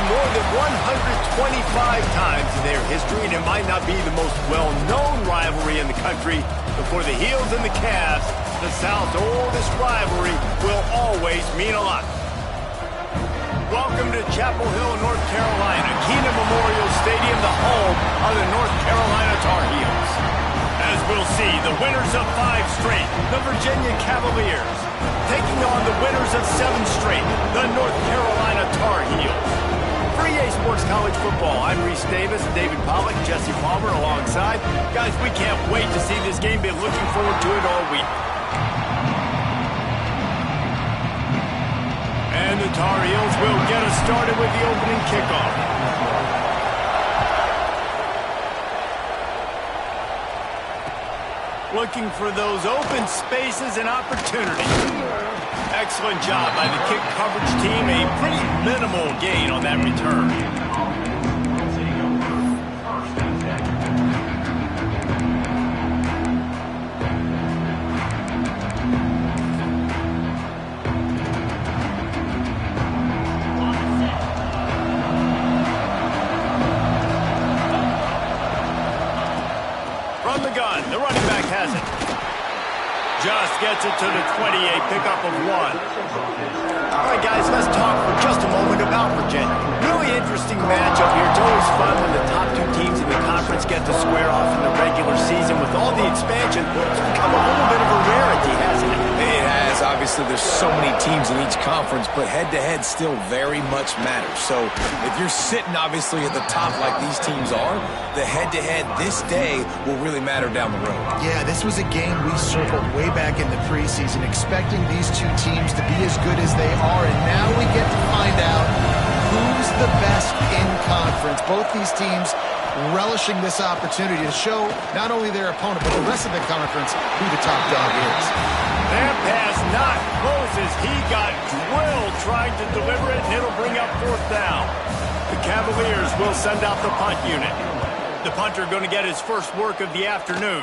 more than 125 times in their history, and it might not be the most well-known rivalry in the country, but for the Heels and the Cavs, the South's oldest rivalry will always mean a lot. Welcome to Chapel Hill, North Carolina, Keenan Memorial Stadium, the home of the North Carolina Tar Heels. As we'll see, the winners of 5 straight, the Virginia Cavaliers, taking on the winners of 7 straight, the North Carolina Tar Heels. For EA Sports College Football, I'm Reese Davis, David Pollack, Jesse Palmer alongside. Guys, we can't wait to see this game. Been looking forward to it all week. And the Tar Heels will get us started with the opening kickoff. Looking for those open spaces and opportunities. Excellent job by the kick coverage team. A pretty minimal gain on that return. From the gun, the running back has it. Just gets it to the 28, pickup of 1. All right, guys, let's talk for just a moment about Virginia. Really interesting matchup here. It's always fun when the top 2 teams in the conference get to square off in the regular season. With all the expansion, it's become a little bit of a rarity, hasn't it? It has. Obviously, there's so many teams in each conference, but head-to-head still very much matters. So if you're sitting, obviously, at the top like these teams are, the head-to-head this day will really matter down the road. Yeah, this was a game we circled way back in the preseason, expecting these 2 teams to be as good as they are, and now we get to find out who's the best in conference. Both these teams relishing this opportunity to show not only their opponent, but the rest of the conference who the top dog is. That pass not close as he got drilled trying to deliver it, and it'll bring up 4th down. The Cavaliers will send out the punt unit. The punter going to get his first work of the afternoon.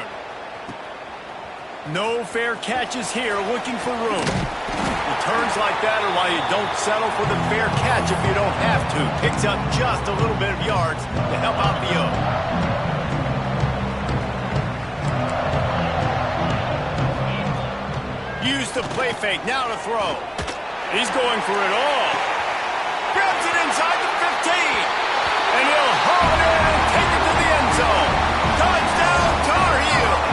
No fair catches here, looking for room. Returns like that are why you don't settle for the fair catch if you don't have to. Picks up just a little bit of yards to help out the O. Use the play fake, now to throw. He's going for it all. Grabs it inside the 15. And he'll haul it in and take it to the end zone. Touchdown, Tar Heels.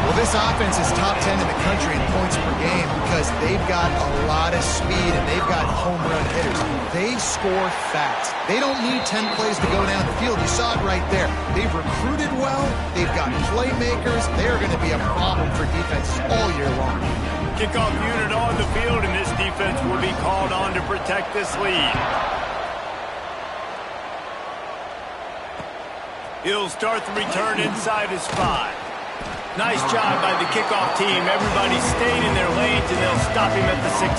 Well, this offense is top 10 in the country in points per game because they've got a lot of speed and they've got home run hitters. They score fast. They don't need 10 plays to go down the field. You saw it right there. They've recruited well. They've got playmakers. They're going to be a problem for defenses all year long. Kickoff unit on the field, and this defense will be called on to protect this lead. He'll start the return inside his 5. Nice job by the kickoff team. Everybody stayed in their lanes, and they'll stop him at the 16.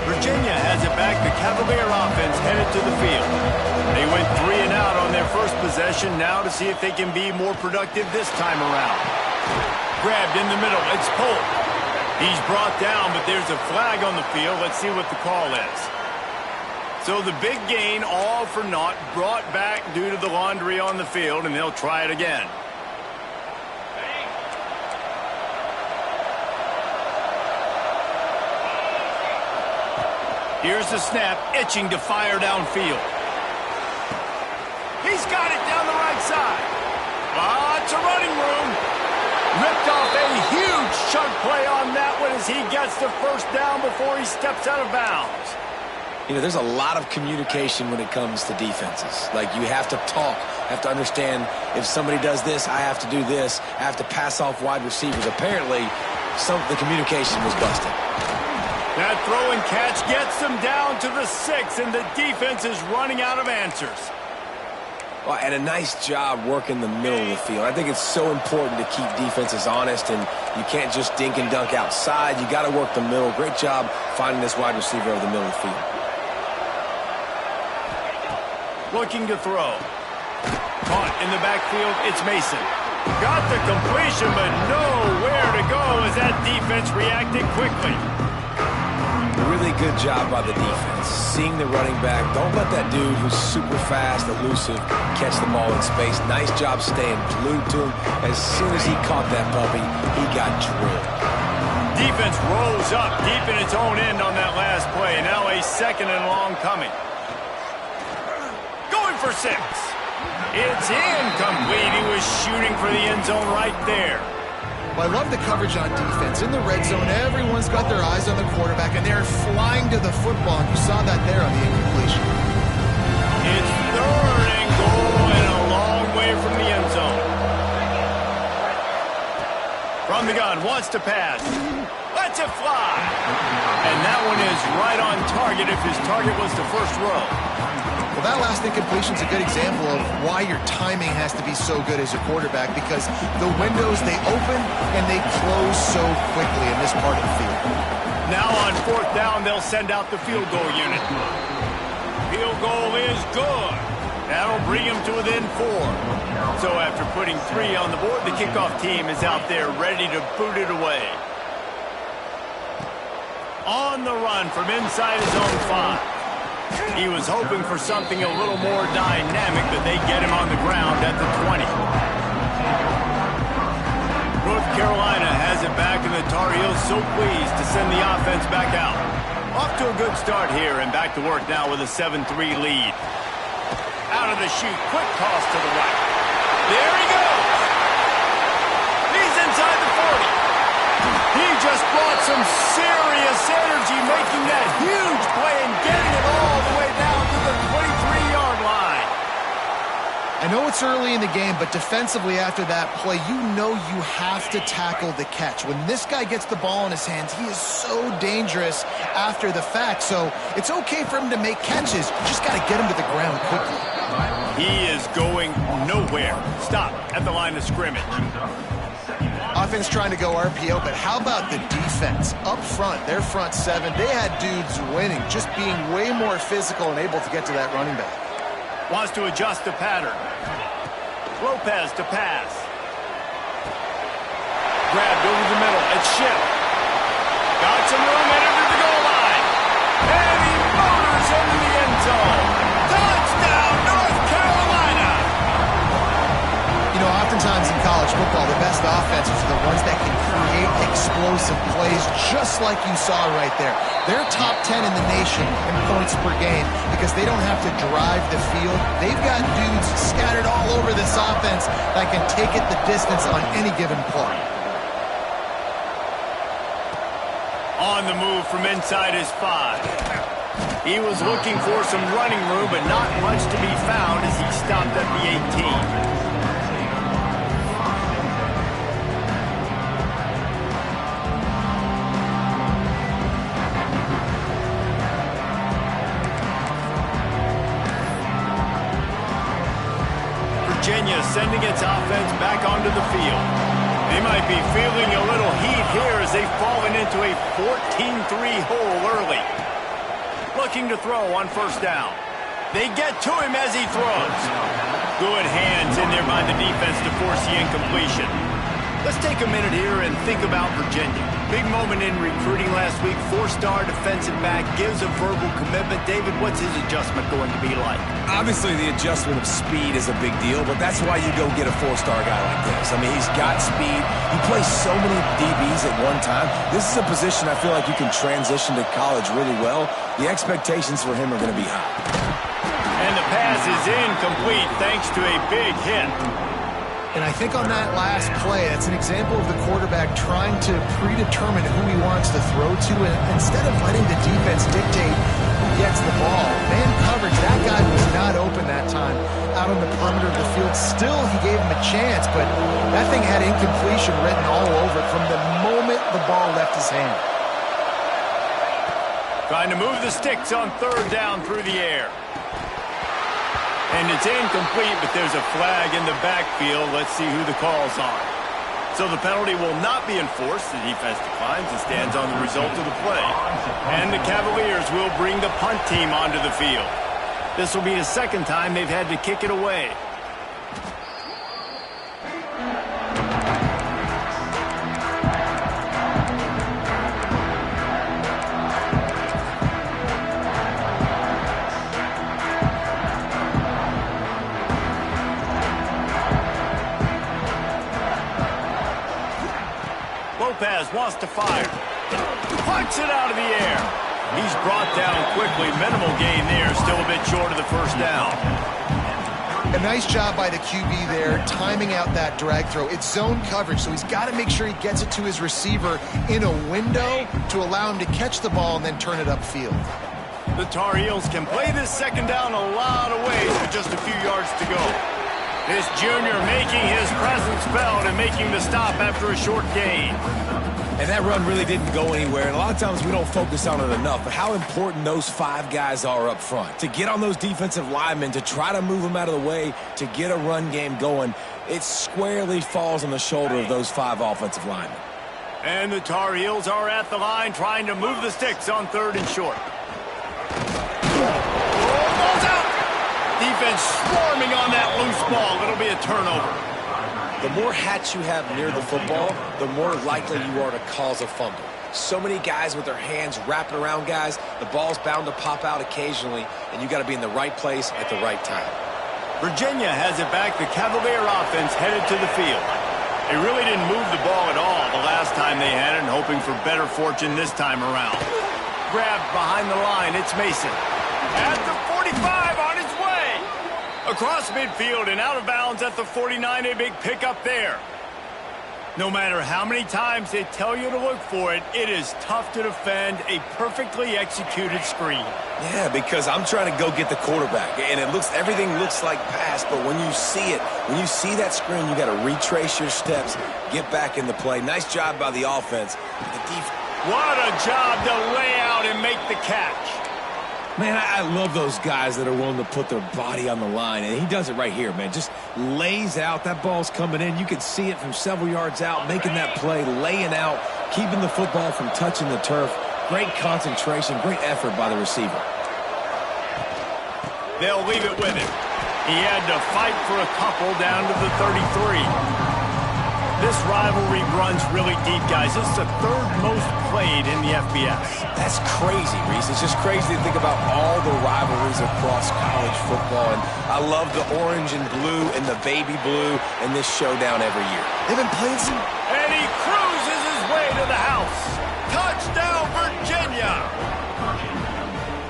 Virginia has it back. The Cavalier offense headed to the field. They went 3 and out on their first possession. Now to see if they can be more productive this time around. Grabbed in the middle. It's Polk. He's brought down, but there's a flag on the field. Let's see what the call is. So the big gain, all for naught, brought back due to the laundry on the field, and they'll try it again. Here's the snap, itching to fire downfield. He's got it down the right side. Lots of running room. Ripped off a huge chunk play on that one as he gets the first down before he steps out of bounds. You know, there's a lot of communication when it comes to defenses. Like, you have to talk, have to understand if somebody does this, I have to do this. I have to pass off wide receivers. Apparently, the communication was busted. That throw and catch gets them down to the 6, and the defense is running out of answers. Well, and a nice job working the middle of the field. I think it's so important to keep defenses honest, and you can't just dink and dunk outside. You got to work the middle. Great job finding this wide receiver over the middle of the field. Looking to throw. punt. In the backfield, it's Mason. Got the completion, but nowhere to go as that defense reacted quickly. Really good job by the defense. Seeing the running back. Don't let that dude who's super fast, elusive, catch the ball in space. Nice job staying glued to him. As soon as he caught that puppy, he got drilled. Defense rose up deep in its own end on that last play. Now a 2nd and long coming. Going for 6. It's incomplete. He was shooting for the end zone right there. Well, I love the coverage on defense. In the red zone, everyone's got their eyes on the quarterback, and they're flying to the football. And you saw that there on the incompletion. It's 3rd and goal and a long way from the end zone. From the gun, wants to pass. Lets it fly. And that one is right on target if his target was the first row. Well, that last incompletion is a good example of why your timing has to be so good as a quarterback, because the windows, they open and they close so quickly in this part of the field. Now on 4th down, they'll send out the field goal unit. Field goal is good. That'll bring him to within 4. So after putting 3 on the board, the kickoff team is out there ready to boot it away. On the run from inside his own 5. He was hoping for something a little more dynamic, but they get him on the ground at the 20. North Carolina has it back, and the Tar Heels so pleased to send the offense back out. Off to a good start here, and back to work now with a 7-3 lead. Out of the chute, quick toss to the right. There he goes! He's inside the 40. He just brought some serious energy, making that huge play and getting it all the way down to the 23-yard line. I know it's early in the game, but defensively after that play, you know you have to tackle the catch. When this guy gets the ball in his hands, he is so dangerous after the fact. So it's okay for him to make catches. You just got to get him to the ground quickly. He is going nowhere. Stop at the line of scrimmage. Offense trying to go RPO, but how about the defense? Up front, their front 7, they had dudes winning, just being way more physical and able to get to that running back. Wants to adjust the pattern. Lopez to pass. Grabbed over the middle. It's Schiff. Got some room, entered the goal line. And he motors into the end zone. Touchdown, North Carolina! You know, oftentimes in college football, the best offenses are the ones that can create explosive plays, just like you saw right there. They're top 10 in the nation in points per game because they don't have to drive the field. They've got dudes scattered all over this offense that can take it the distance on any given play. On the move from inside his 5. He was looking for some running room, but not much to be found as he stopped at the 18. Virginia sending its offense back onto the field. They might be feeling a little heat here as they've fallen into a 14-3 hole early. Looking to throw on 1st down. They get to him as he throws. Good hands in there by the defense to force the incompletion. Let's take a minute here and think about Virginia. Big moment in recruiting last week. 4-star defensive back gives a verbal commitment. David, what's his adjustment going to be like? Obviously, the adjustment of speed is a big deal, but that's why you go get a 4-star guy like this. I mean, he's got speed. He plays so many DBs at one time. This is a position I feel like you can transition to college really well. The expectations for him are going to be high. And the pass is incomplete thanks to a big hit. And I think on that last play, that's an example of the quarterback trying to predetermine who he wants to throw to, and instead of letting the defense dictate who gets the ball. Man coverage, that guy was not open that time out on the perimeter of the field. Still, he gave him a chance, but that thing had incompletion written all over it from the moment the ball left his hand. Trying to move the sticks on 3rd down through the air. And it's incomplete, but there's a flag in the backfield. Let's see who the call's on. So the penalty will not be enforced. The defense declines and stands on the result of the play. And the Cavaliers will bring the punt team onto the field. This will be the 2nd time they've had to kick it away. Lopez wants to fire. Punts it out of the air. He's brought down quickly. Minimal gain there. Still a bit short of the first down. A nice job by the QB there, timing out that drag throw. It's zone coverage, so he's got to make sure he gets it to his receiver in a window to allow him to catch the ball and then turn it upfield. The Tar Heels can play this second down a lot of ways with just a few yards to go. This junior making his presence felt and making the stop after a short gain. And that run really didn't go anywhere, and a lot of times we don't focus on it enough, but how important those 5 guys are up front. To get on those defensive linemen, to try to move them out of the way, to get a run game going, it squarely falls on the shoulder of those 5 offensive linemen. And the Tar Heels are at the line trying to move the sticks on 3rd and short. Ball's out! Defense swarming on that loose ball. It'll be a turnover. The more hats you have near the football, the more likely you are to cause a fumble. So many guys with their hands wrapping around guys, the ball's bound to pop out occasionally, and you got to be in the right place at the right time. Virginia has it back. The Cavalier offense headed to the field. They really didn't move the ball at all the last time they had it, and hoping for better fortune this time around. Grabbed behind the line. It's Mason. At the 45 on his way. Across midfield and out of bounds at the 49, a big pickup there. No matter how many times they tell you to look for it, it is tough to defend a perfectly executed screen. Yeah, because I'm trying to go get the quarterback, and everything looks like pass, but when you see it, when you see that screen, you got to retrace your steps, get back in the play. Nice job by the offense. The defense. What a job to lay out and make the catch. Man, I love those guys that are willing to put their body on the line, and he does it right here, man. Just lays out. That ball's coming in. You can see it from several yards out, making that play, laying out, keeping the football from touching the turf. Great concentration, great effort by the receiver. They'll leave it with him. He had to fight for a couple down to the 33. This rivalry runs really deep, guys. It's the 3rd most played in the FBS. That's crazy, Reese. It's just crazy to think about all the rivalries across college football. And I love the orange and blue and the baby blue in this showdown every year. They've been playing some... And he cruises his way to the house. Touchdown, Virginia!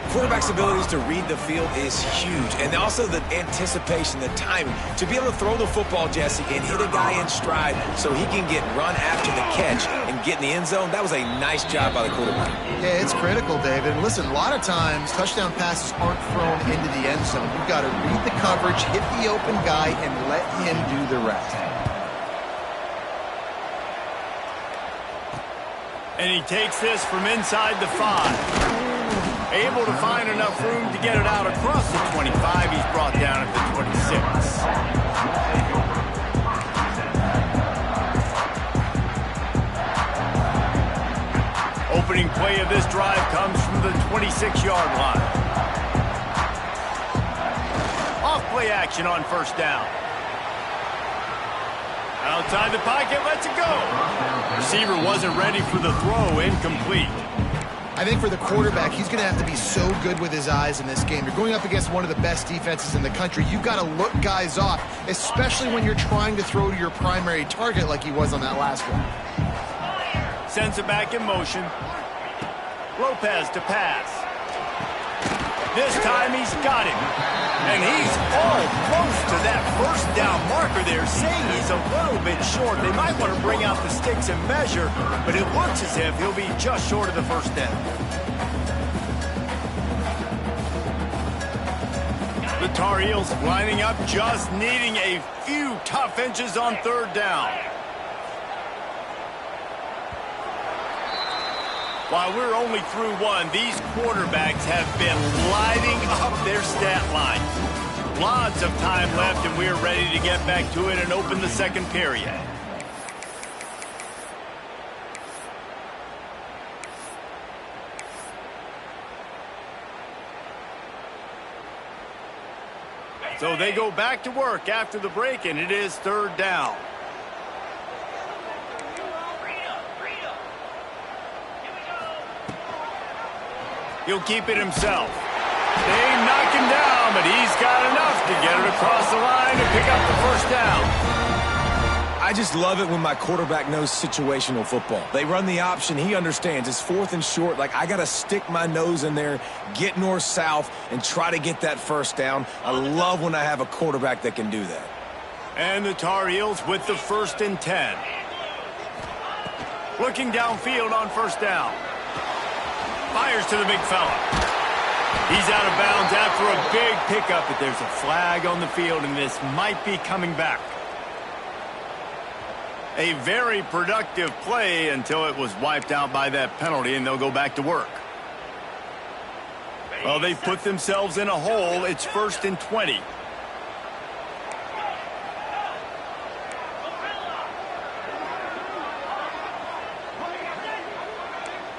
Quarterback's abilities to read the field is huge, and also the anticipation, the timing. To be able to throw the football, Jesse, and hit a guy in stride so he can get run after the catch and get in the end zone, that was a nice job by the quarterback. Yeah, it's critical, David. And listen, a lot of times, touchdown passes aren't thrown into the end zone. You've got to read the coverage, hit the open guy, and let him do the rest. And he takes this from inside the 5. Able to find enough room to get it out across the 25. He's brought down at the 26. Opening play of this drive comes from the 26-yard line. Off play action on 1st down. Outside the pocket, lets it go. Receiver wasn't ready for the throw, incomplete. I think for the quarterback, he's going to have to be so good with his eyes in this game. You're going up against one of the best defenses in the country. You've got to look guys off, especially when you're trying to throw to your primary target like he was on that last one. Sends it back in motion. Lopez to pass. This time he's got him. And he's all close to that 1st down marker there, saying he's a little bit short. They might want to bring out the sticks and measure, but it looks as if he'll be just short of the 1st down. The Tar Heels lining up, just needing a few tough inches on 3rd down. While we're only through one, these quarterbacks have been lighting up their stat lines. Lots of time left, and we're ready to get back to it and open the 2nd period. So they go back to work after the break, and it is 3rd down. He'll keep it himself. They knock him down, but he's got enough to get it across the line and pick up the 1st down. I just love it when my quarterback knows situational football. They run the option. He understands. It's 4th and short. Like, I got to stick my nose in there, get north-south, and try to get that first down. I love when I have a quarterback that can do that. And the Tar Heels with the 1st and 10. Looking downfield on 1st down. Fires to the big fella. He's out of bounds after a big pickup, but there's a flag on the field, and this might be coming back. A very productive play until it was wiped out by that penalty, and they'll go back to work. Well, they've put themselves in a hole. It's 1st and 20.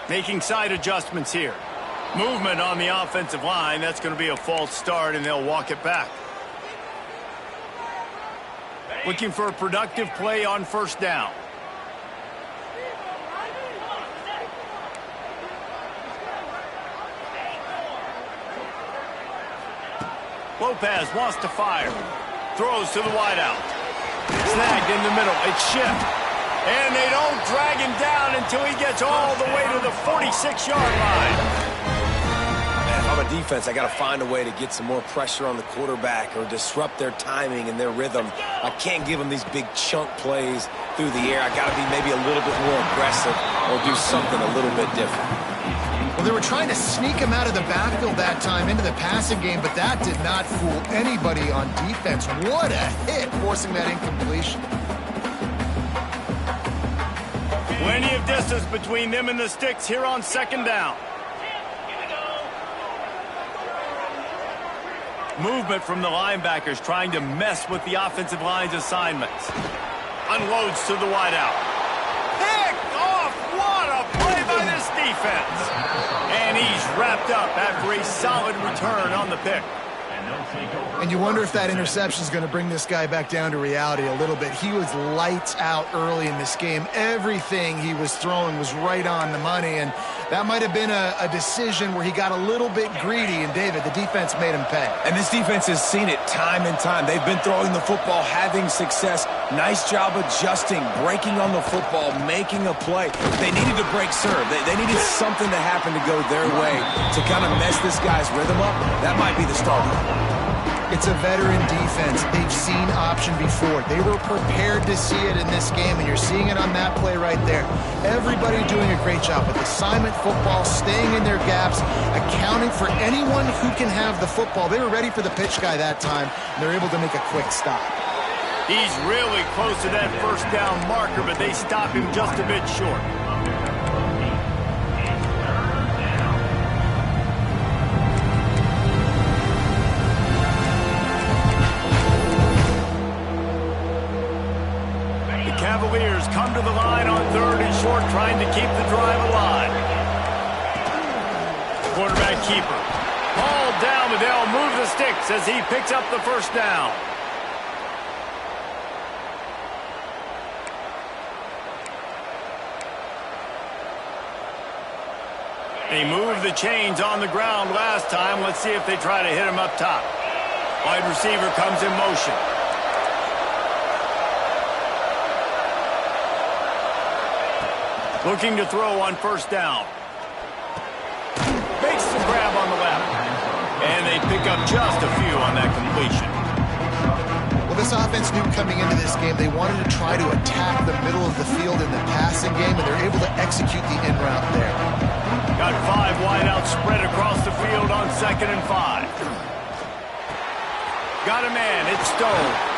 Making side adjustments here. Movement on the offensive line. That's going to be a false start, and they'll walk it back. Looking for a productive play on 1st down. Lopez wants to fire. Throws to the wideout. Snagged in the middle. It's Schiff. And they don't drag him down until he gets all the way to the 46-yard line. If I'm a defense, I got to find a way to get some more pressure on the quarterback or disrupt their timing and their rhythm. I can't give them these big chunk plays through the air. I got to be maybe a little bit more aggressive or do something a little bit different. Well, they were trying to sneak him out of the backfield that time into the passing game, but that did not fool anybody on defense. What a hit, forcing that incompletion. Plenty of distance between them and the sticks here on 2nd down. Movement from the linebackers trying to mess with the offensive line's assignments. Unloads to the wideout. Picked off! What a play by this defense! And he's wrapped up after a solid return on the pick. And you wonder if that interception is going to bring this guy back down to reality a little bit. He was lights out early in this game. Everything he was throwing was right on the money, and that might have been a decision where he got a little bit greedy, and David, the defense made him pay. And this defense has seen it time and time. They've been throwing the football, having success. Nice job adjusting, breaking on the football, making a play. They needed to break serve. They needed something to happen to go their way to kind of mess this guy's rhythm up. That might be the starter. It's a veteran defense. They've seen option before. They were prepared to see it in this game, and you're seeing it on that play right there. Everybody doing a great job with assignment football, staying in their gaps, accounting for anyone who can have the football. They were ready for the pitch guy that time, and they're able to make a quick stop. He's really close to that 1st down marker, but they stop him just a bit short. Cavaliers come to the line on 3rd and short, trying to keep the drive alive. Quarterback keeper. Ball down, but they'll move the sticks as he picks up the 1st down. They moved the chains on the ground last time. Let's see if they try to hit him up top. Wide receiver comes in motion. Looking to throw on 1st down. Makes the grab on the left. And they pick up just a few on that completion. Well, this offense knew coming into this game they wanted to try to attack the middle of the field in the passing game, and they're able to execute the in route there. Got 5 wideouts spread across the field on 2nd and 5. Got a man. It's Stone.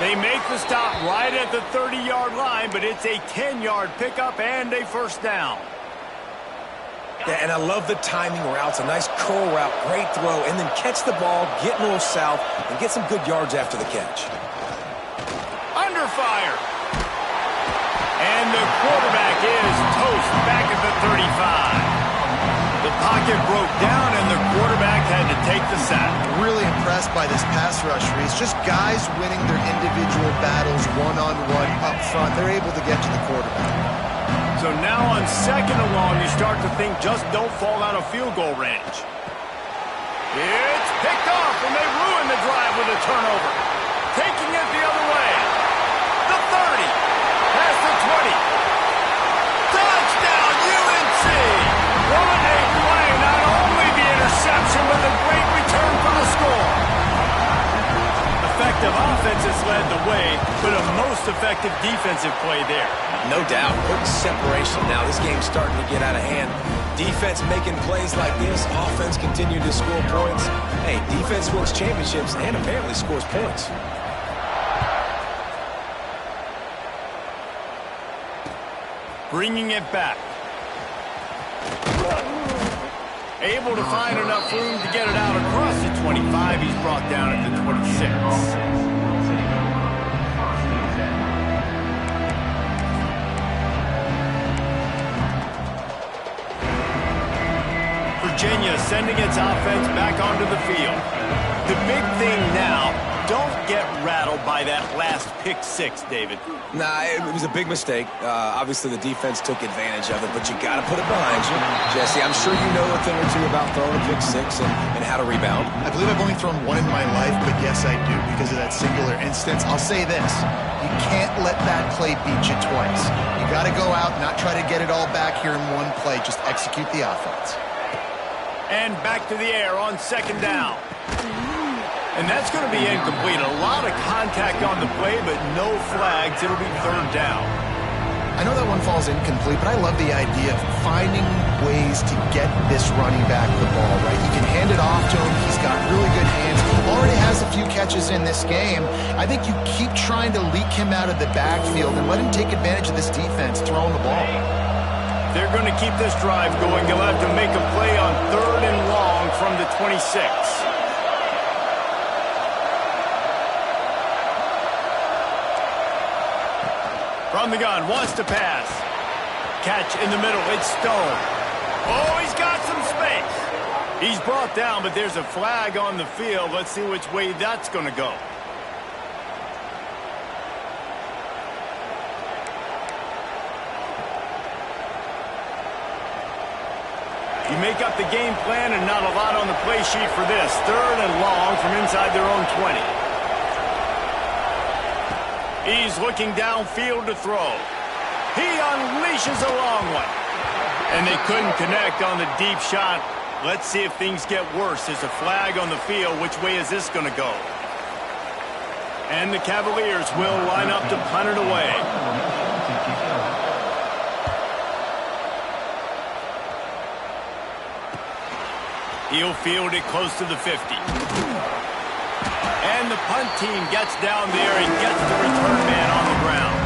They make the stop right at the 30-yard line, but it's a 10-yard pickup and a 1st down. Yeah, and I love the timing routes, a nice curl route, great throw, and then catch the ball, get north-south, and get some good yards after the catch. Under fire. And the quarterback is toast back at the 35. The pocket broke down, and the quarterback had to take the sack. Really impressed by this pass rush, Reese. Just guys winning their individual battles one-on-one up front. They're able to get to the quarterback. So now on 2nd and long, you start to think just don't fall out of field goal range. It's picked off, and they ruin the drive with a turnover. Taking it the other way. The 30. led the way, but a most effective defensive play there. No doubt. Putting separation now. This game's starting to get out of hand. Defense making plays like this. Offense continuing to score points. Hey, defense wins championships and apparently scores points. Bringing it back. Able to find enough room to get it out across the 25. He's brought down at the 26. Virginia sending its offense back onto the field. The big thing now, don't get rattled by that last pick six, David. Nah, it was a big mistake. Obviously, the defense took advantage of it, but you got to put it behind you. Jesse, I'm sure you know a thing or two about throwing a pick six and how to rebound. I believe I've only thrown one in my life, but yes, I do because of that singular instance. I'll say this. You can't let that play beat you twice. You got to go out, not try to get it all back here in one play. Just execute the offense. And back to the air on second down. And that's going to be incomplete. A lot of contact on the play, but no flags. It'll be third down. I know that one falls incomplete, but I love the idea of finding ways to get this running back the ball, right? You can hand it off to him. He's got really good hands. Already has a few catches in this game. I think you keep trying to leak him out of the backfield and let him take advantage of this defense throwing the ball. They're going to keep this drive going. They'll have to make a play on third and long from the 26. From the gun, wants to pass. Catch in the middle, it's Stone. Oh, he's got some space. He's brought down, but there's a flag on the field. Let's see which way that's going to go. You make up the game plan and not a lot on the play sheet for this. Third and long from inside their own 20. He's looking downfield to throw. He unleashes a long one. And they couldn't connect on the deep shot. Let's see if things get worse. There's a flag on the field. Which way is this going to go? And the Cavaliers will line up to punt it away. He'll field it close to the 50. And the punt team gets down there and gets the return man on the ground.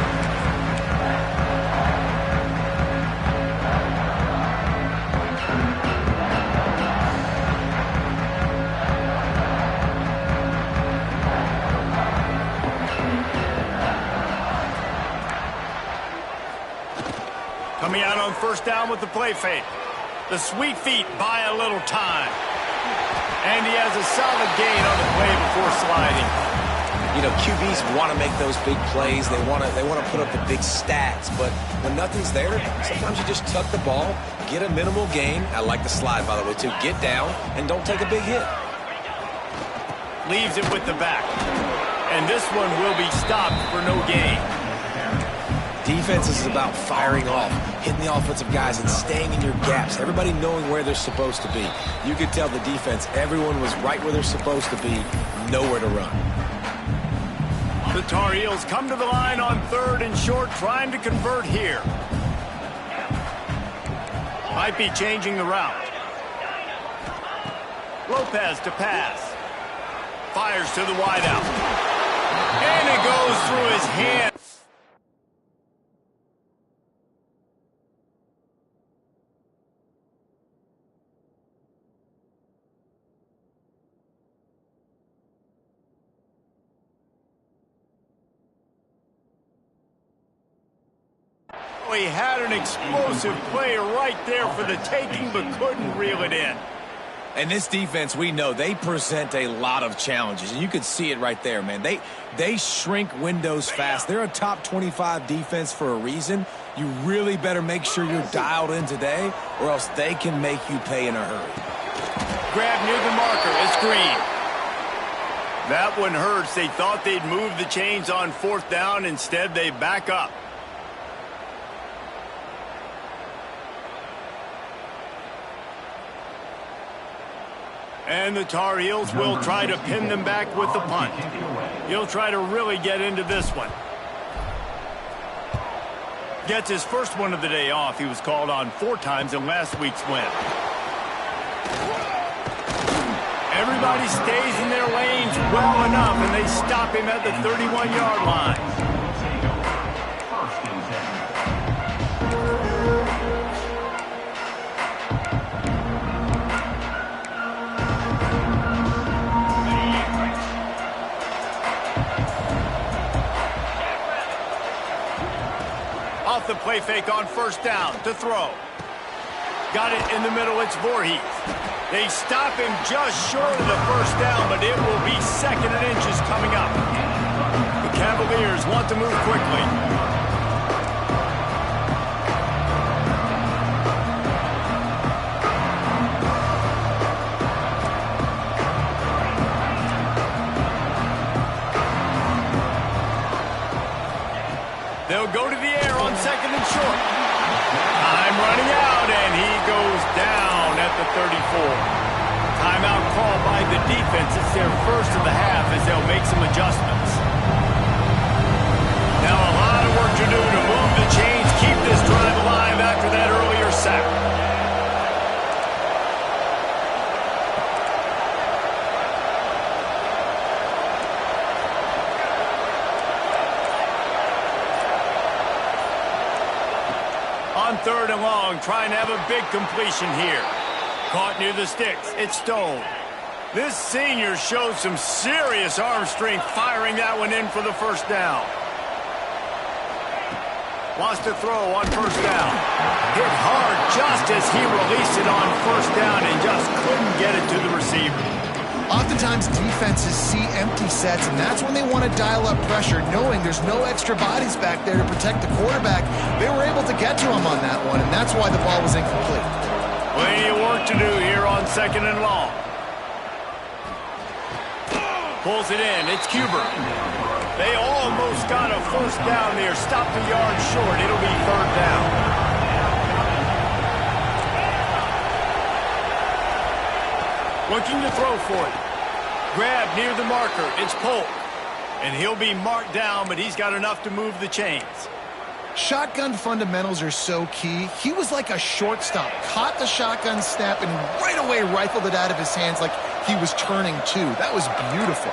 Coming out on first down with the play fake. The sweet feet buy a little time. And he has a solid gain on the play before sliding. You know, QBs want to make those big plays. They want to put up the big stats. But when nothing's there, sometimes you just tuck the ball, get a minimal gain. I like the slide, by the way, too. Get down and don't take a big hit. Leaves it with the back. And this one will be stopped for no gain. Defense is about firing off, hitting the offensive guys and staying in your gaps. Everybody knowing where they're supposed to be. You could tell the defense, everyone was right where they're supposed to be, nowhere to run. The Tar Heels come to the line on third and short, trying to convert here. Might be changing the route. Lopez to pass. Fires to the wideout. And it goes through his hands. He had an explosive play right there for the taking, but couldn't reel it in. And this defense, we know, they present a lot of challenges. And you could see it right there, man. They shrink windows fast. They're a top 25 defense for a reason. You really better make sure you're dialed in today, or else they can make you pay in a hurry. Grab near the marker. It's Green. That one hurts. They thought they'd move the chains on fourth down. Instead, they back up. And the Tar Heels will try to pin them back with the punt. He'll try to really get into this one. Gets his first one of the day off. He was called on 4 times in last week's win. Everybody stays in their lanes well enough, and they stop him at the 31-yard line. Off the play fake on first down to throw. Got it in the middle, it's Voorhees. They stop him just short of the first down, but it will be 2nd and inches coming up. The Cavaliers want to move quickly. They'll go to the air on 2nd and short. Time running out, and he goes down at the 34. Timeout called by the defense. It's their first of the half as they'll make some adjustments. Now a lot of work to do to move the chains, keep this drive alive after that earlier sack. On 3rd and long, trying to have a big completion here. Caught near the sticks. It's Stone. This senior shows some serious arm strength firing that one in for the first down. Wants to throw on first down. Hit hard just as he released it on first down and just couldn't get it to the receiver. Oftentimes, defenses see empty sets, and that's when they want to dial up pressure, knowing there's no extra bodies back there to protect the quarterback. They were able to get to him on that one, and that's why the ball was incomplete. Plenty of work to do here on 2nd and long. Pulls it in. It's Cuber. They almost got a first down there. Stopped a yard short. It'll be 3rd down. Looking to throw for it. Grab near the marker. It's Polk. And he'll be marked down, but he's got enough to move the chains. Shotgun fundamentals are so key. He was like a shortstop. Caught the shotgun snap and right away rifled it out of his hands like he was turning too. That was beautiful.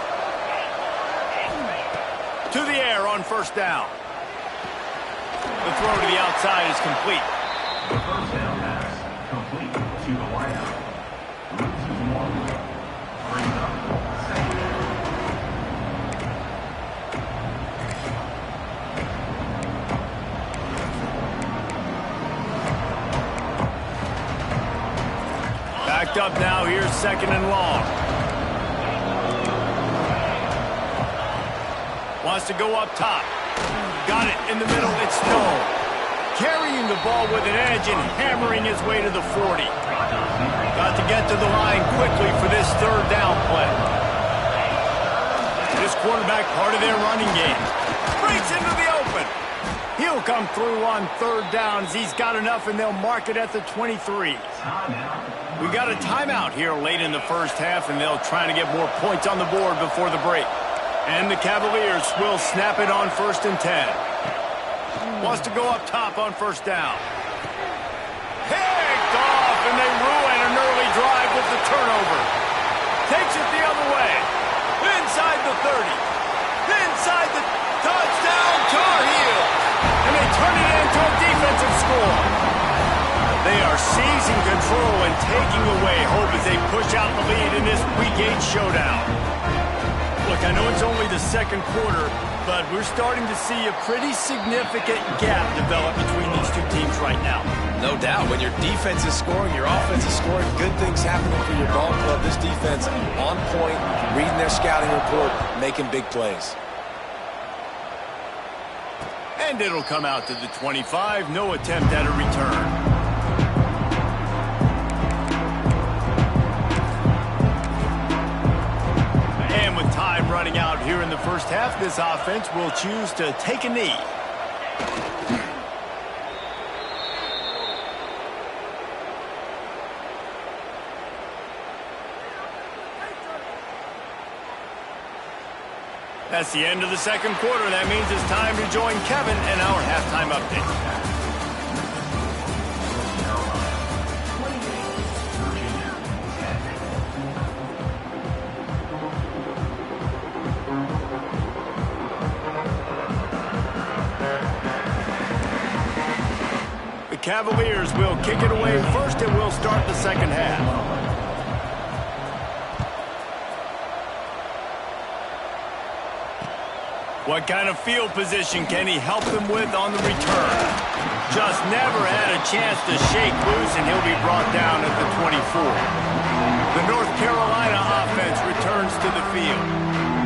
To the air on first down. The throw to the outside is complete. The first down pass complete to the wideout. Backed up now, here's 2nd and long. Wants to go up top. Got it in the middle, it's Stone. Carrying the ball with an edge and hammering his way to the 40. Got to get to the line quickly for this 3rd down play. This quarterback part of their running game. Breaks into the open. He'll come through on 3rd downs. He's got enough, and they'll mark it at the 23. We got a timeout here late in the first half, and they'll try to get more points on the board before the break. And the Cavaliers will snap it on 1st and 10. Wants to go up top on first down. Picked off, and they ruin an early drive with the turnover. Takes it the other way. Inside the 30. Inside the touchdown, Tar Heels. And they turn it into a defensive score. They are seizing control and taking away hope as they push out the lead in this Week 8 showdown. Look, I know it's only the 2nd quarter, but we're starting to see a pretty significant gap develop between these two teams right now. No doubt. When your defense is scoring, your offense is scoring, good things happening for your ball club. This defense on point, reading their scouting report, making big plays. And it'll come out to the 25. No attempt at a return. Time running out here in the first half, this offense will choose to take a knee. That's the end of the second quarter. That means it's time to join Kevin in our halftime update. The Cavaliers will kick it away first, and we'll start the second half. What kind of field position can he help them with on the return? Just never had a chance to shake loose, and he'll be brought down at the 24. The North Carolina offense returns to the field.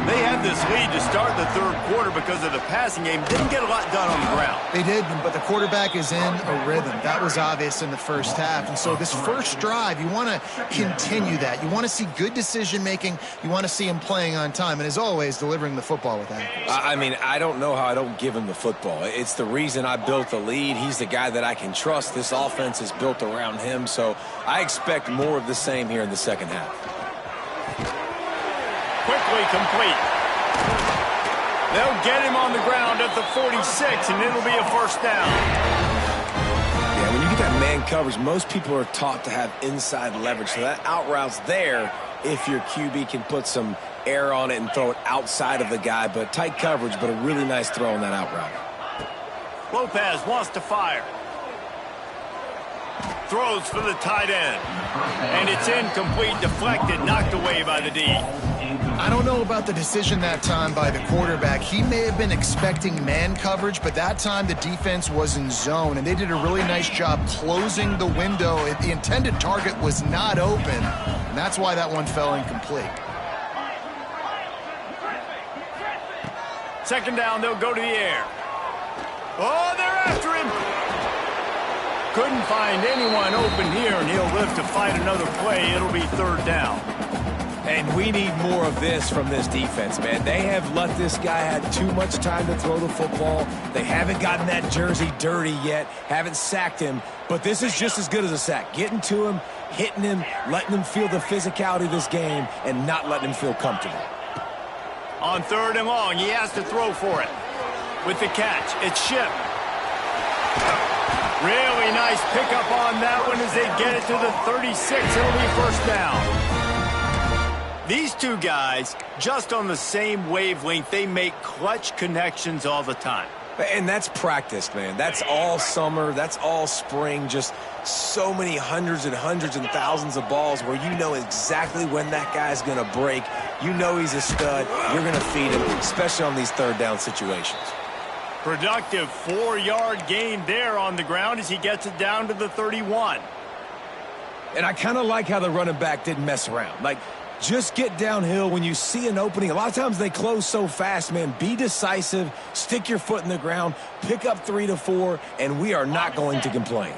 They had this lead to start the third quarter because of the passing game. Didn't get a lot done on the ground. They didn't, but the quarterback is in a rhythm. That was obvious in the first half. And so this first drive, you want to continue that. You want to see good decision-making. You want to see him playing on time. And as always, delivering the football with accuracy. I mean, I don't know how I don't give him the football. It's the reason I built the lead. He's the guy that I can trust. This offense is built around him. So I expect more of the same here in the second half. Quickly complete. They'll get him on the ground at the 46, and it'll be a first down. Yeah, when you get that man coverage, most people are taught to have inside leverage. So that out route's there if your QB can put some air on it and throw it outside of the guy. But tight coverage, but a really nice throw on that out route. Lopez wants to fire. Throws for the tight end. And it's incomplete, deflected, knocked away by the D. I don't know about the decision that time by the quarterback. He may have been expecting man coverage, but that time the defense was in zone, and they did a really nice job closing the window. The intended target was not open, and that's why that one fell incomplete. Second down, they'll go to the air. Oh, they're after him. Couldn't find anyone open here, and he'll live to fight another play. It'll be third down. And we need more of this from this defense, man. They have let this guy have too much time to throw the football. They haven't gotten that jersey dirty yet, haven't sacked him. But this is just as good as a sack. Getting to him, hitting him, letting him feel the physicality of this game, and not letting him feel comfortable. On third and long, he has to throw for it. With the catch, it's Ship. Really nice pickup on that one as they get it to the 36. It'll be first down. These two guys, just on the same wavelength, they make clutch connections all the time. And that's practice, man. That's all summer. That's all spring. Just so many hundreds and thousands of balls where you know exactly when that guy's going to break. You know he's a stud. You're going to feed him, especially on these third down situations. Productive 4-yard gain there on the ground as he gets it down to the 31. And I kind of like how the running back didn't mess around. Like, just get downhill when you see an opening. A lot of times they close so fast, man. Be decisive, stick your foot in the ground, pick up 3 to 4, and we are not going to complain.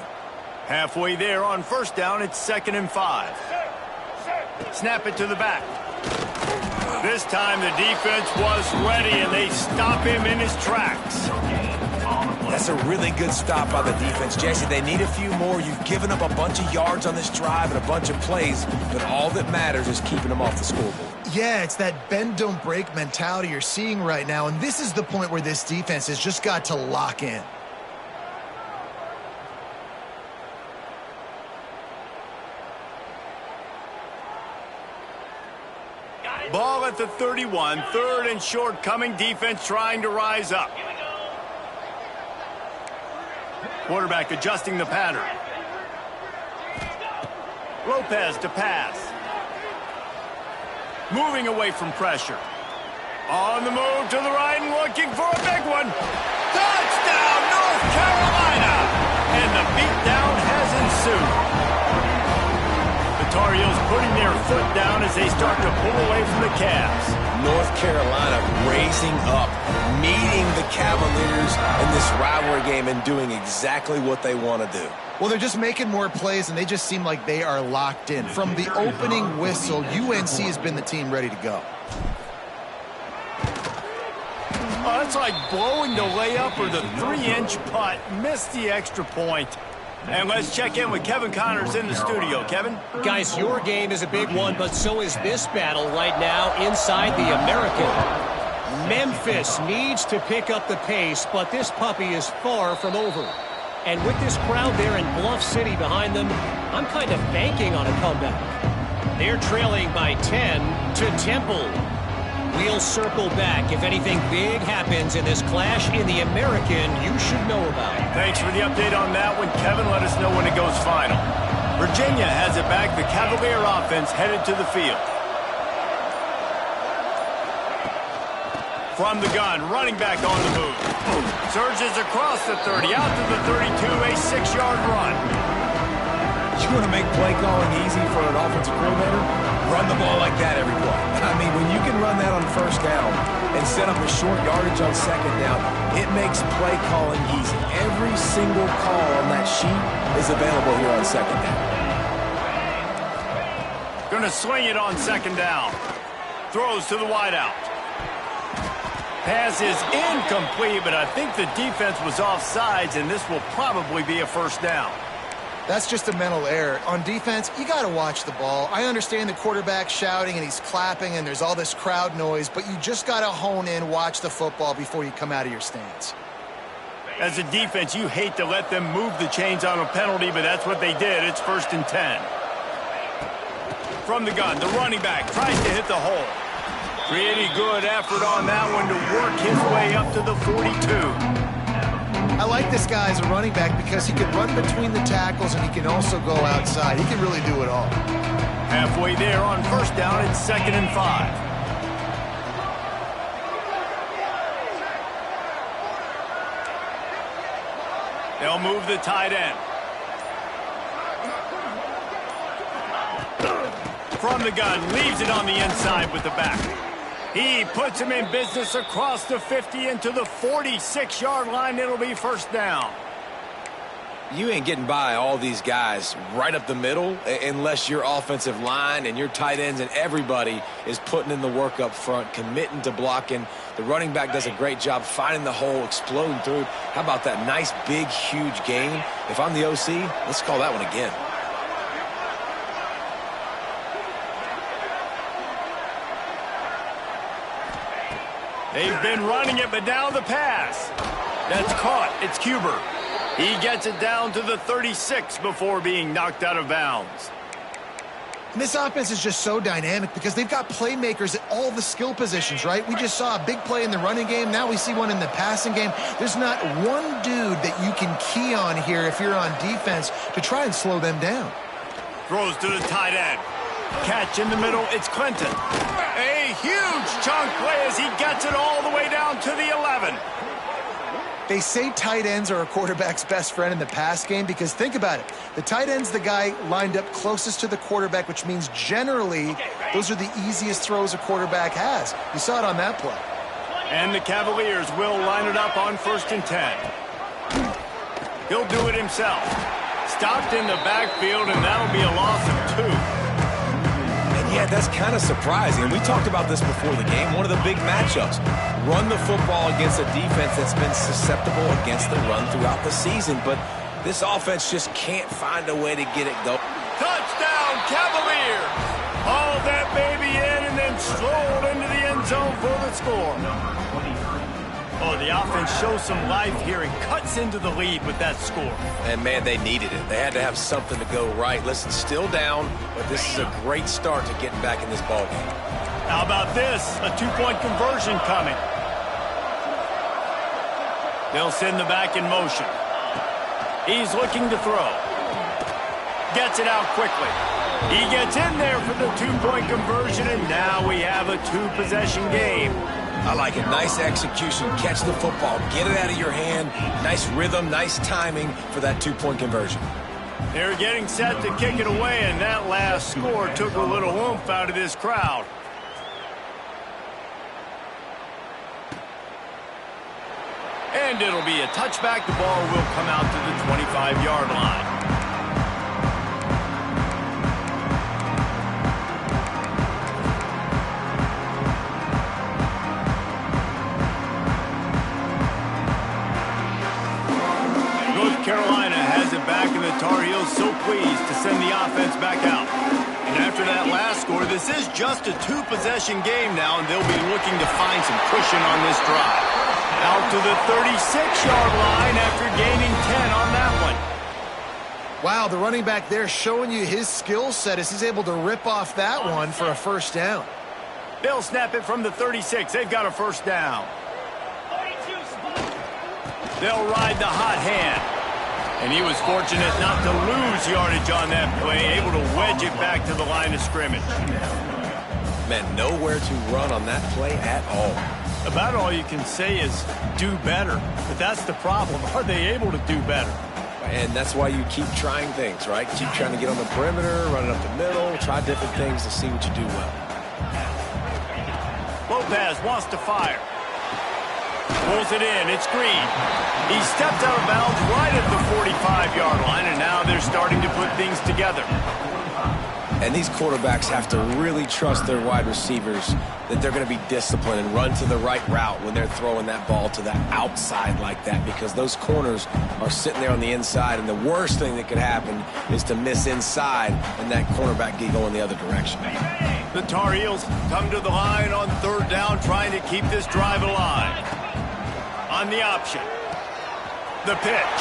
Halfway there on first down, it's 2nd and 5. Snap it to the back. This time the defense was ready, and they stop him in his tracks. That's a really good stop by the defense, Jesse. They need a few more. You've given up a bunch of yards on this drive and a bunch of plays, but all that matters is keeping them off the scoreboard. Yeah, it's that bend, don't break mentality you're seeing right now, and this is the point where this defense has just got to lock in. Ball at the 31, 3rd and short coming, defense trying to rise up. Quarterback adjusting the pattern. Lopez to pass. Moving away from pressure. On the move to the right and looking for a big one. Touchdown, North Carolina! And the beatdown has ensued. The Tar Heels putting their foot down as they start to pull away from the Cavs. North Carolina raising up, meeting the Cavaliers in this rivalry game and doing exactly what they want to do. Well, they're just making more plays, and they just seem like they are locked in. From the opening whistle, UNC has been the team ready to go. Oh, that's like blowing the layup or the 3-inch putt. Missed the extra point. And let's check in with Kevin Connors in the studio. Kevin? Guys, your game is a big one, but so is this battle right now inside the American. Memphis needs to pick up the pace, but this puppy is far from over. And with this crowd there in Bluff City behind them, I'm kind of banking on a comeback. They're trailing by 10 to Temple. We'll circle back if anything big happens in this clash in the American you should know about. Thanks for the update on that one, Kevin. Let us know when it goes final. Virginia has it back. The Cavalier offense headed to the field. From the gun, running back on the move. Surges across the 30, out to the 32, a 6-yard run. You want to make play calling easy for an offensive coordinator? Run the ball like that every play. I mean, when you can run that on first down and set up a short yardage on second down, it makes play calling easy. Every single call on that sheet is available here on second down. Going to swing it on second down. Throws to the wideout. Pass is incomplete, but I think the defense was offsides, and this will probably be a first down. That's just a mental error. On defense, you got to watch the ball. I understand the quarterback shouting and he's clapping and there's all this crowd noise, but you just got to hone in, watch the football before you come out of your stance. As a defense, you hate to let them move the chains on a penalty, but that's what they did. It's 1st and 10. From the gun, the running back tries to hit the hole. Pretty good effort on that one to work his way up to the 42. I like this guy as a running back because he can run between the tackles and he can also go outside. He can really do it all. Halfway there on first down, it's 2nd and 5. They'll move the tight end. From the gun, leaves it on the inside with the back. He puts him in business across the 50 into the 46-yard line. It'll be first down. You ain't getting by all these guys right up the middle unless your offensive line and your tight ends and everybody is putting in the work up front, committing to blocking. The running back does a great job finding the hole, exploding through. How about that nice, big, huge gain? If I'm the OC, let's call that one again. They've been running it, but now the pass. That's caught. It's Cuber. He gets it down to the 36 before being knocked out of bounds. And this offense is just so dynamic because they've got playmakers at all the skill positions, right? We just saw a big play in the running game. Now we see one in the passing game. There's not one dude that you can key on here if you're on defense to try and slow them down. Throws to the tight end. Catch in the middle. It's Clinton. A huge chunk play as he gets it all the way down to the 11. They say tight ends are a quarterback's best friend in the pass game because think about it. The tight end's the guy lined up closest to the quarterback, which means generally those are the easiest throws a quarterback has. You saw it on that play. And the Cavaliers will line it up on 1st and 10. He'll do it himself. Stopped in the backfield, and that'll be a loss of 2. Yeah, that's kind of surprising. We talked about this before the game. One of the big matchups. Run the football against a defense that's been susceptible against the run throughout the season. But this offense just can't find a way to get it going. Touchdown, Cavaliers! Hauled that baby in and then strolled into the end zone for the score. Oh, the offense shows some life here and cuts into the lead with that score. And, man, they needed it. They had to have something to go right. Listen, still down, but this is a great start to getting back in this ballgame. How about this? A 2-point conversion coming. They'll send the back in motion. He's looking to throw. Gets it out quickly. He gets in there for the 2-point conversion, and now we have a 2-possession game. I like it. Nice execution. Catch the football. Get it out of your hand. Nice rhythm, nice timing for that 2-point conversion. They're getting set to kick it away, and that last score took a little oomph out of this crowd. And it'll be a touchback. The ball will come out to the 25-yard line. Carolina has it back, and the Tar Heels so pleased to send the offense back out. And after after that last score. This is just a two-possession game now, and they'll be looking to find some cushion on this drive. Out to the 36-yard line after gaining 10 on that one. Wow, the running back there showing you his skill set as he's able to rip off that one for a first down. They'll snap it from the 36. They've got a first down. They'll ride the hot hand. And he was fortunate not to lose yardage on that play, able to wedge it back to the line of scrimmage. Man, nowhere to run on that play at all. About all you can say is do better. But that's the problem. Are they able to do better? And that's why you keep trying things, right? Keep trying to get on the perimeter, run it up the middle, try different things to see what you do well. Lopez wants to fire. Pulls it in. It's Green. He stepped out of bounds right at the 45-yard line, and now they're starting to put things together. And these quarterbacks have to really trust their wide receivers that they're going to be disciplined and run to the right route when they're throwing that ball to the outside like that, because those corners are sitting there on the inside, and the worst thing that could happen is to miss inside and that cornerback get going the other direction. The Tar Heels come to the line on third down, trying to keep this drive alive. On the option. The pitch.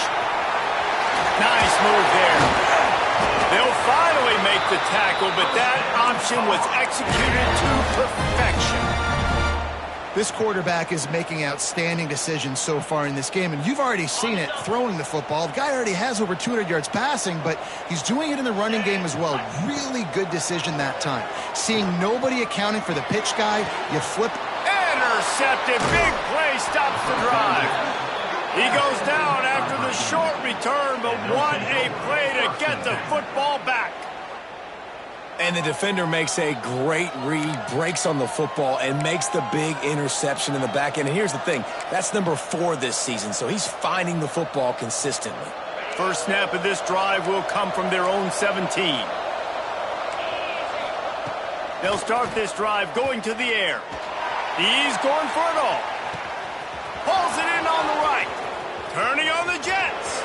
Nice move there. They'll finally make the tackle, but that option was executed to perfection. This quarterback is making outstanding decisions so far in this game, and you've already seen it throwing the football. The guy already has over 200 yards passing, but he's doing it in the running game as well. Really good decision that time. Seeing nobody accounting for the pitch guy, you flip. Intercepted. Big play stops the drive. He goes down after the short return, but what a play to get the football back. And the defender makes a great read, breaks on the football, and makes the big interception in the back end. And here's the thing, that's number 4 this season, so he's finding the football consistently. First snap of this drive will come from their own 17. They'll start this drive going to the air. He's going for it all. Pulls it in on the right. Turning on the Jets.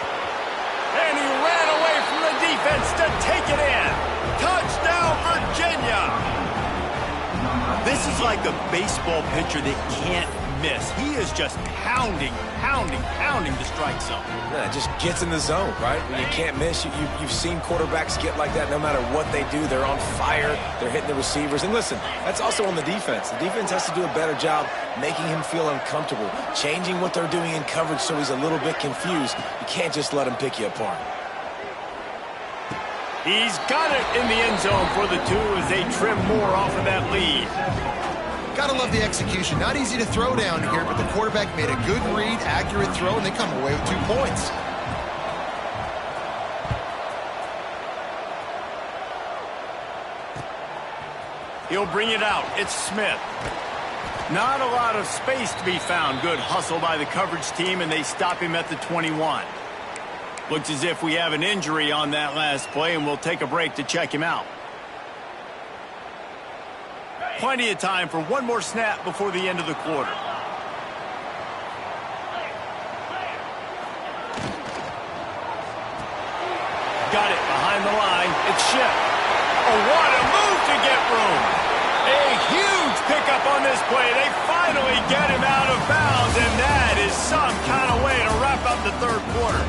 And he ran away from the defense to take it in. Touchdown, Virginia. This is like a baseball pitcher that can't miss. He is just pounding the strike zone. Yeah, it just gets in the zone, right? When you can't miss, you've seen quarterbacks get like that no matter what they do. They're on fire. They're hitting the receivers. And listen, that's also on the defense. The defense has to do a better job making him feel uncomfortable, changing what they're doing in coverage so he's a little bit confused. You can't just let him pick you apart. He's got it in the end zone for the 2 as they trim more off of that lead. Gotta love the execution. Not easy to throw down here, but the quarterback made a good read, accurate throw, and they come away with 2 points. He'll bring it out. It's Smith. Not a lot of space to be found. Good hustle by the coverage team, and they stop him at the 21. Looks as if we have an injury on that last play, and we'll take a break to check him out. Plenty of time for one more snap before the end of the quarter. Got it behind the line. It's Schiff. Oh, what a move to get room. A huge pickup on this play. They finally get him out of bounds, and that is some kind of way to wrap up the third quarter.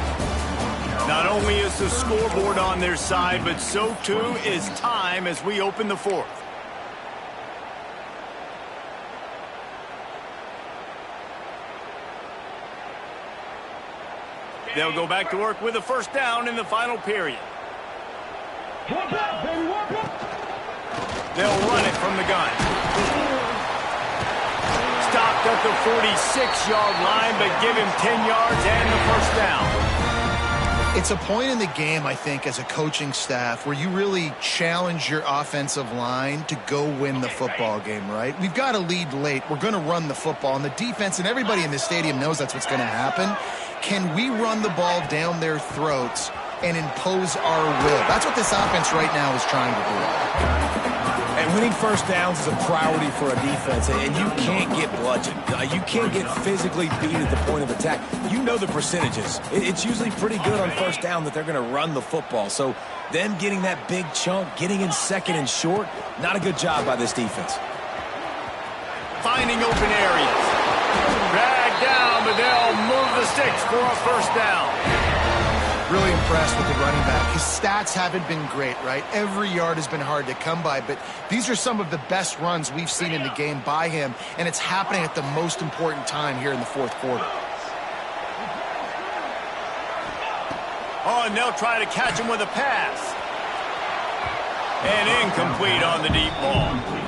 Not only is the scoreboard on their side, but so too is time as we open the fourth. They'll go back to work with a first down in the final period. They'll run it from the gun. Stopped at the 46-yard line, but give him 10 yards and the first down. It's a point in the game, I think, as a coaching staff where you really challenge your offensive line to go win the football game, right? We've got a lead late. We're going to run the football, and the defense and everybody in the stadium knows that's what's going to happen. Can we run the ball down their throats and impose our will? That's what this offense right now is trying to do. And winning first downs is a priority for a defense, and you can't get bludgeoned. You can't get physically beat at the point of attack. You know the percentages. It's usually pretty good on first down that they're going to run the football. So them getting that big chunk, getting in second and short, not a good job by this defense. Finding open areas. Dragged down, but they'll move the sticks for a first down. Really impressed with the running back. His stats haven't been great, right? Every yard has been hard to come by, but these are some of the best runs we've seen in the game by him, and it's happening at the most important time here in the fourth quarter. Oh, and they'll try to catch him with a pass. And incomplete on the deep ball.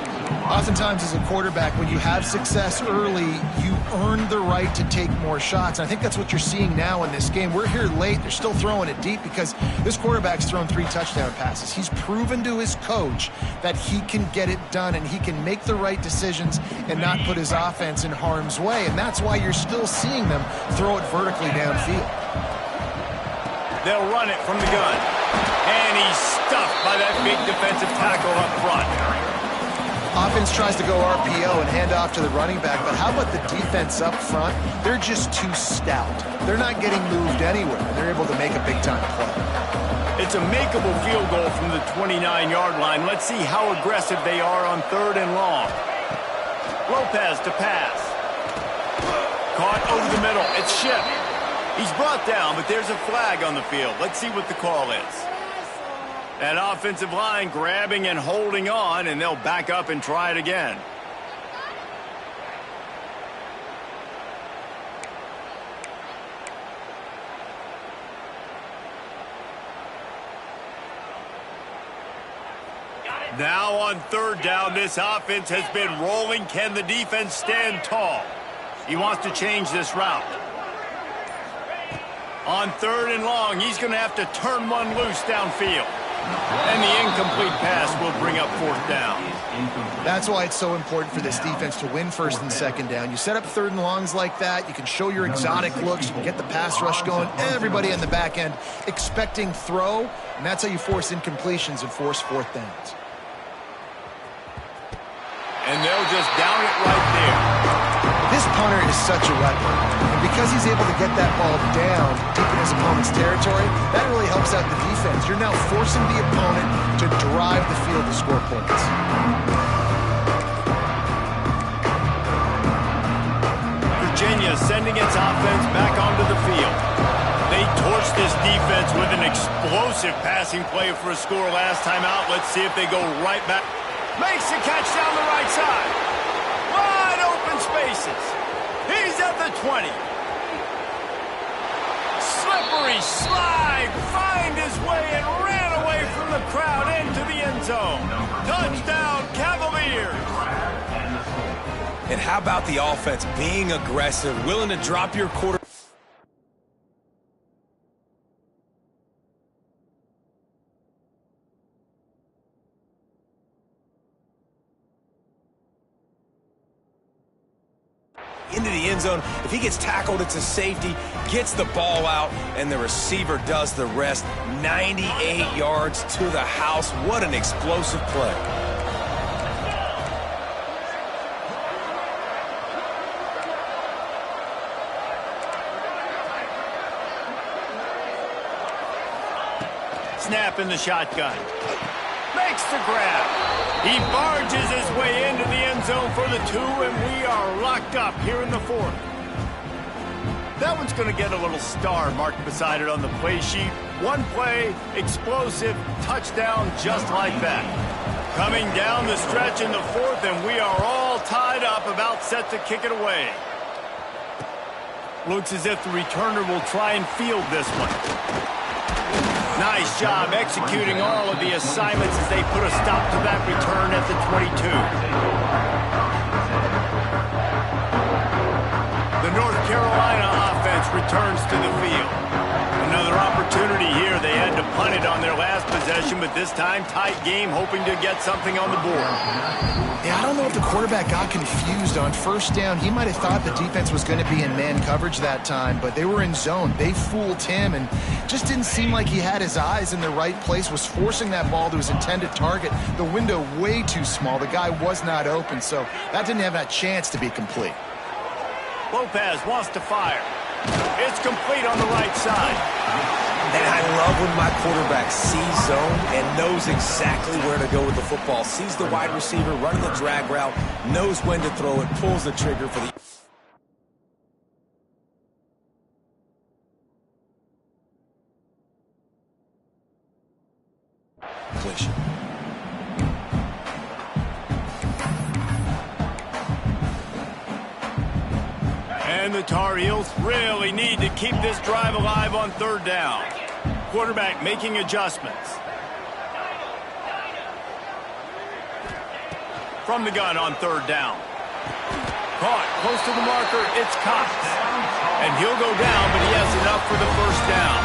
Oftentimes as a quarterback, when you have success early, you earn the right to take more shots. And I think that's what you're seeing now in this game. We're here late. They're still throwing it deep because this quarterback's thrown 3 touchdown passes. He's proven to his coach that he can get it done and he can make the right decisions and not put his offense in harm's way. And that's why you're still seeing them throw it vertically downfield. They'll run it from the gun. And he's stuffed by that big defensive tackle up front. Offense tries to go RPO and hand off to the running back, but how about the defense up front? They're just too stout. They're not getting moved anywhere, and they're able to make a big-time play. It's a makeable field goal from the 29-yard line. Let's see how aggressive they are on 3rd and long. Lopez to pass. Caught over the middle. It's Ship. He's brought down, but there's a flag on the field. Let's see what the call is. That offensive line grabbing and holding on, and they'll back up and try it again. Now on 3rd down, this offense has been rolling. Can the defense stand tall? He wants to change this route. On 3rd and long, he's going to have to turn one loose downfield. And the incomplete pass will bring up 4th down. That's why it's so important for this defense to win 1st and 2nd down. You set up 3rd and longs like that, you can show your exotic looks, you can get the pass rush going, everybody on the back end expecting throw, and that's how you force incompletions and force 4th downs. And they'll just down it right there. This punter is such a weapon, and because he's able to get that ball down deep in his opponent's territory, that really helps out the defense. You're now forcing the opponent to drive the field to score points. Virginia sending its offense back onto the field. They torched this defense with an explosive passing play for a score last time out. Let's see if they go right back. Makes the catch down the right side. Wide open spaces. He's at the 20. Slippery slide. Find his way and ran away from the crowd into the end zone. Touchdown, Cavaliers. And how about the offense being aggressive, willing to drop your quarterback into the end zone. If he gets tackled, it's a safety, gets the ball out, and the receiver does the rest. 98 yards to the house. What an explosive play. Snap in the shotgun. Makes the grab. He barges his way into the end zone for the 2, and we are locked up here in the 4th. That one's going to get a little star marked beside it on the play sheet. One play, explosive, touchdown just like that. Coming down the stretch in the 4th, and we are all tied up, about set to kick it away. Looks as if the returner will try and field this one. Nice job executing all of the assignments as they put a stop to that return at the 22. The North Carolina offense returns to the field. Another opportunity here. They had to punt it on their last possession, but this time tight game, hoping to get something on the board. Yeah, I don't know if the quarterback got confused on first down. He might have thought the defense was going to be in man coverage that time, but they were in zone. They fooled him and just didn't seem like he had his eyes in the right place, was forcing that ball to his intended target. The window way too small. The guy was not open, so that didn't have that chance to be complete. Lopez wants to fire. It's complete on the right side. And I love when my quarterback sees zone and knows exactly where to go with the football. Sees the wide receiver running the drag route, knows when to throw it, pulls the trigger for the completion. And the Tar Heels really need to keep this drive alive on third down. Quarterback making adjustments. From the gun on third down. Caught close to the marker, it's Cox. And he'll go down, but he has enough for the first down.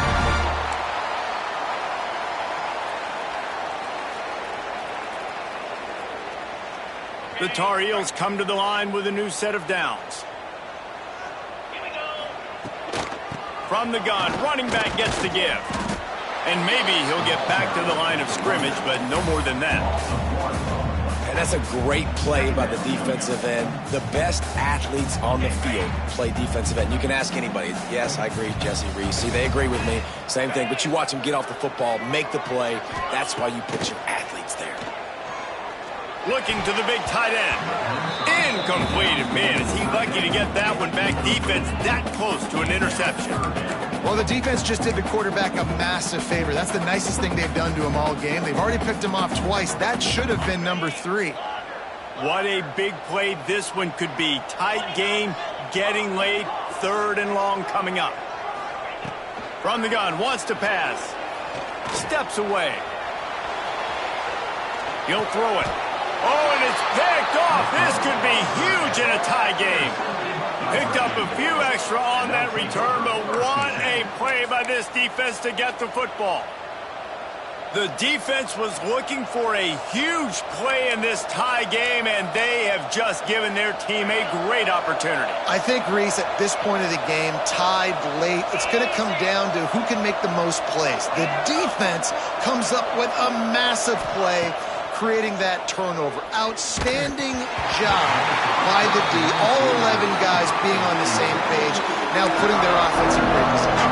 The Tar Heels come to the line with a new set of downs. From the gun, running back gets the give. And maybe he'll get back to the line of scrimmage, but no more than that. And that's a great play by the defensive end. The best athletes on the field play defensive end. You can ask anybody. Yes, I agree, Jesse Reese. See, they agree with me. Same thing. But you watch them get off the football, make the play. That's why you put your athletes there. Looking to the big tight end. Incomplete. Man, is he lucky to get that one back. Defense that close to an interception. Well, the defense just did the quarterback a massive favor. That's the nicest thing they've done to him all game. They've already picked him off twice. That should have been number 3. What a big play this one could be. Tight game, getting late, third and long coming up. From the gun, wants to pass. Steps away. He'll throw it. Oh, and it's picked off. This could be huge in a tie game. Picked up a few extra on that return, but what a play by this defense to get the football. The defense was looking for a huge play in this tie game, and they have just given their team a great opportunity. I think, Reese, at this point of the game, tied late, it's going to come down to who can make the most plays. The defense comes up with a massive play, creating that turnover. Outstanding job by the D. All 11 guys being on the same page, now putting their offense in great position.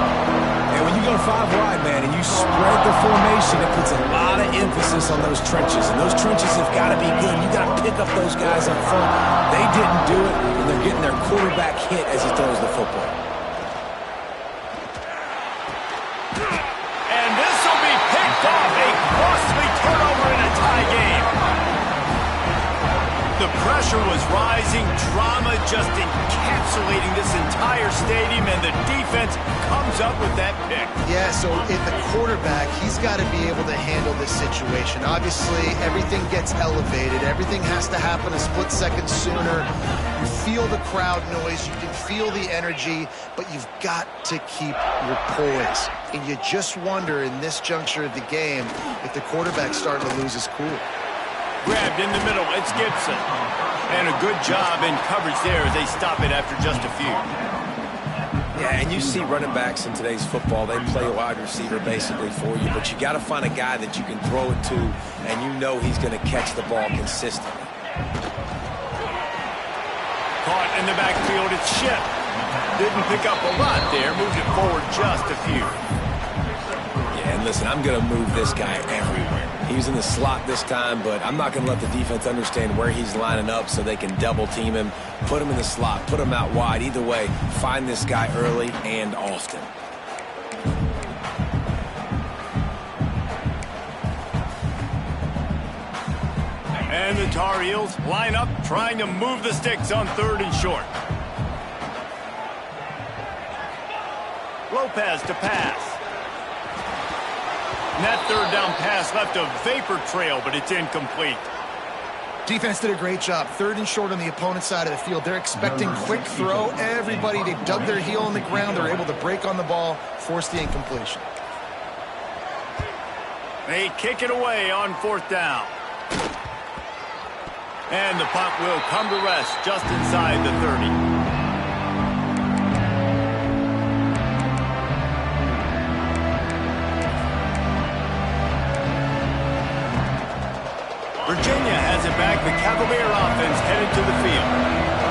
And when you go 5 wide, man, and you spread the formation, it puts a lot of emphasis on those trenches. And those trenches have got to be good. You got to pick up those guys up front. They didn't do it, and they're getting their quarterback hit as he throws the football. And this will be picked off. A costly turnover in a tie game. The pressure was rising, drama just encapsulating this entire stadium, and the defense comes up with that pick. Yeah, so if the quarterback, he's got to be able to handle this situation. Obviously, everything gets elevated. Everything has to happen a split second sooner. You feel the crowd noise. You can feel the energy, but you've got to keep your poise. And you just wonder in this juncture of the game if the quarterback's starting to lose his cool. Grabbed in the middle, it's Gibson. And a good job in coverage there as they stop it after just a few. Yeah, and you see running backs in today's football, they play wide receiver basically for you, but you got to find a guy that you can throw it to, and you know he's going to catch the ball consistently. Caught in the backfield, it's Ship. Didn't pick up a lot there, moved it forward just a few. Yeah, and listen, I'm going to move this guy everywhere. He was in the slot this time, but I'm not going to let the defense understand where he's lining up so they can double team him, put him in the slot, put him out wide. Either way, find this guy early and often. And the Tar Heels line up, trying to move the sticks on third and short. Lopez to pass. And that third down pass left a vapor trail, but it's incomplete. Defense did a great job. Third and short on the opponent's side of the field. They're expecting quick throw. Everybody, they dug their heel on the ground. They're able to break on the ball, force the incompletion. They kick it away on 4th down. And the punt will come to rest just inside the 30. Virginia has it back. The Cavalier offense headed to the field.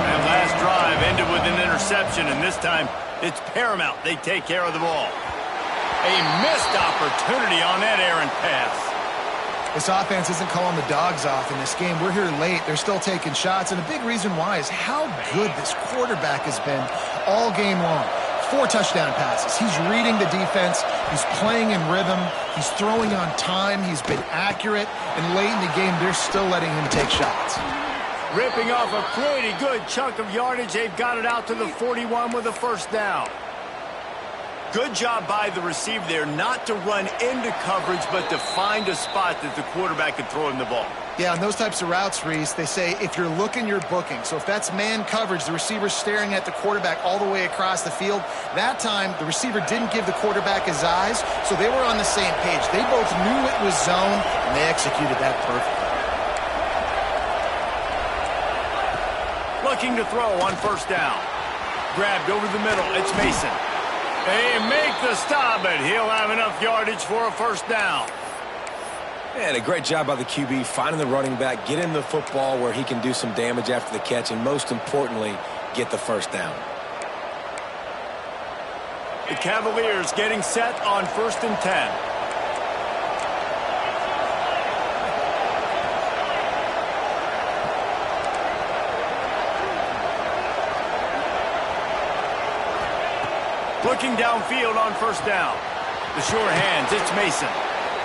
That last drive ended with an interception, and this time it's paramount they take care of the ball. A missed opportunity on that errant pass. This offense isn't calling the dogs off in this game. We're here late. They're still taking shots, and a big reason why is how good this quarterback has been all game long. 4 touchdown passes. He's reading the defense. He's playing in rhythm. He's throwing on time. He's been accurate. And late in the game, they're still letting him take shots. Ripping off a pretty good chunk of yardage. They've got it out to the 41 with a 1st down. Good job by the receiver there not to run into coverage, but to find a spot that the quarterback can throw him the ball. Yeah, on those types of routes, Reese, they say if you're looking, you're booking. So if that's man coverage, the receiver's staring at the quarterback all the way across the field. That time, the receiver didn't give the quarterback his eyes, so they were on the same page. They both knew it was zone, and they executed that perfectly. Looking to throw on 1st down. Grabbed over the middle. It's Mason. They make the stop, but he'll have enough yardage for a 1st down. And a great job by the QB finding the running back, getting the football where he can do some damage after the catch, and most importantly, get the 1st down. The Cavaliers getting set on 1st and 10. Looking downfield on 1st down. The sure hands, it's Mason.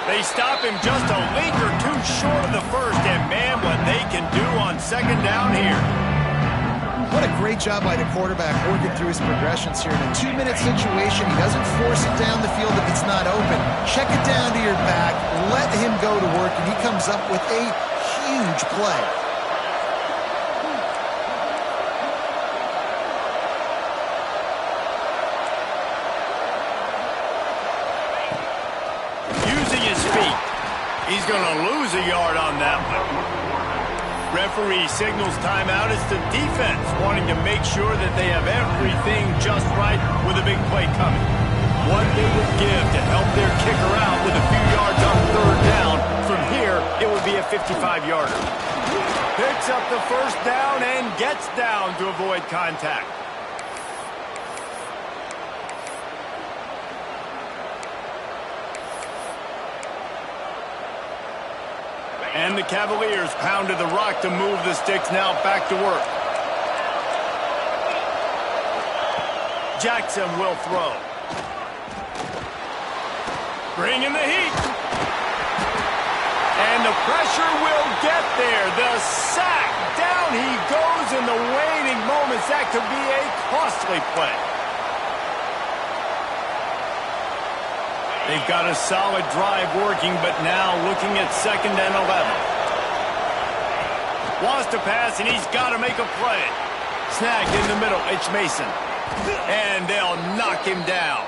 They stop him just a league or 2 short of the 1st, and man, what they can do on 2nd down here. What a great job by the quarterback working through his progressions here. In a 2-minute situation, he doesn't force it down the field if it's not open. Check it down to your back, let him go to work, and he comes up with a huge play. He's going to lose a yard on that one. Referee signals timeout. It's the defense wanting to make sure that they have everything just right with a big play coming. What they would give to help their kicker out with a few yards on 3rd down. From here, it would be a 55-yarder. Picks up the 1st down and gets down to avoid contact. And the Cavaliers pounded the rock to move the sticks, now back to work. Jackson will throw. Bringing the heat. And the pressure will get there. The sack. Down he goes in the waning moments. That could be a costly play. They've got a solid drive working, but now looking at 2nd and 11. Wants to pass, and he's got to make a play. Snagged in the middle. It's Mason. And they'll knock him down.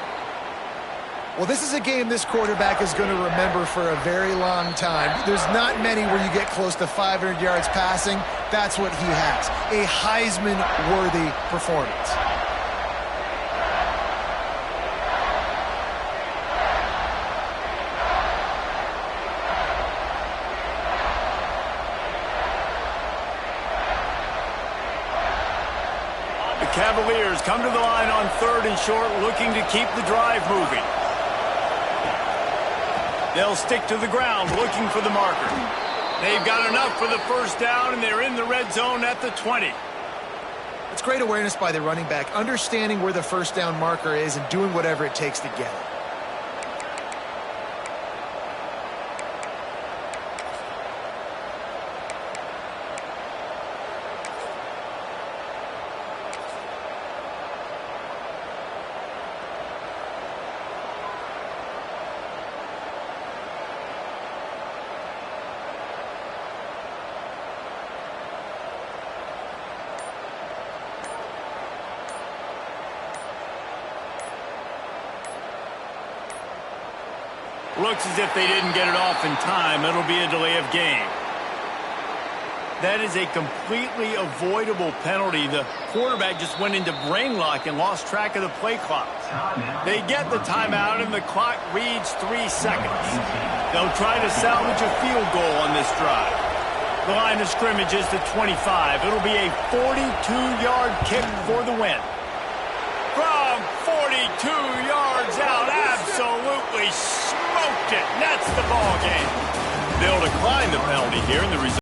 Well, this is a game this quarterback is going to remember for a very long time. There's not many where you get close to 500 yards passing. That's what he has. A Heisman-worthy performance. Cavaliers come to the line on 3rd and short, looking to keep the drive moving. They'll stick to the ground, looking for the marker. They've got enough for the 1st down, and they're in the red zone at the 20. It's great awareness by the running back, understanding where the 1st down marker is and doing whatever it takes to get it. Looks as if they didn't get it off in time. It'll be a delay of game. That is a completely avoidable penalty. The quarterback just went into brain lock and lost track of the play clock. They get the timeout, and the clock reads 3 seconds. They'll try to salvage a field goal on this drive. The line of scrimmage is the 25. It'll be a 42-yard kick for the win. From 42 yards out, absolutely smoked it. That's the ball game. They'll decline the penalty here, and the result